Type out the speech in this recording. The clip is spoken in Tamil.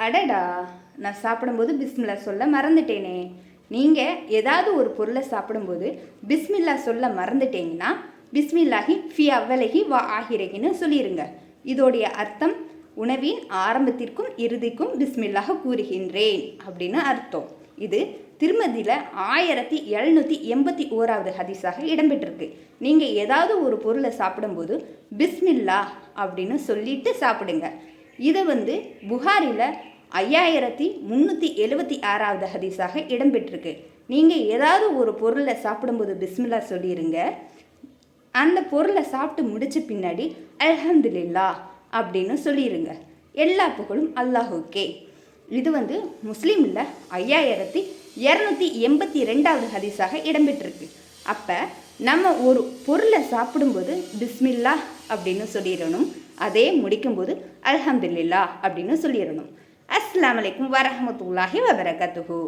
அடடா, நான் சாப்பிடும்போது பிஸ்மில்லா சொல்ல மறந்துட்டேனே. நீங்கள் ஏதாவது ஒரு பொருளை சாப்பிடும்போது பிஸ்மில்லா சொல்ல மறந்துட்டீங்கன்னா பிஸ்மில்லாஹி ஃபி அவ்வலகி வா ஆஹிரகின்னு சொல்லிடுங்க. இதோடைய அர்த்தம் உணவின் ஆரம்பத்திற்கும் இறுதிக்கும் பிஸ்மில்லாக கூறுகின்றேன் அப்படின்னு அர்த்தம். இது திருமதியில் 1781வது ஹதீஸாக இடம்பெற்றிருக்கு. நீங்கள் ஏதாவது ஒரு பொருளை சாப்பிடும்போது பிஸ்மில்லா அப்படின்னு சொல்லிட்டு சாப்பிடுங்க. இதை புகாரில் 5376வது ஹதீஸாக இடம்பெற்றிருக்கு. நீங்கள் ஏதாவது ஒரு பொருளை சாப்பிடும்போது பிஸ்மில்லா சொல்லிடுங்க. அந்த பொருளை சாப்பிட்டு முடிச்ச பின்னாடி அல்ஹம்துலில்லாஹ் அப்படின்னு சொல்லிடுங்க. எல்லா புகழும் அல்லாஹுக்கே. இது முஸ்லீமில் 5282வது ஹதீஸாக இடம்பெற்றிருக்கு. அப்போ நம்ம ஒரு பொருளை சாப்பிடும்போது பிஸ்மில்லா அப்படின்னு சொல்லிடணும். அதே முடிக்கும்போது அல்ஹம்துலில்லாஹ் அப்படின்னு சொல்லிடணும். அஸ்ஸலாமு அலைக்கும் வரஹ்மத்துல்லாஹி வபரகாத்துஹு.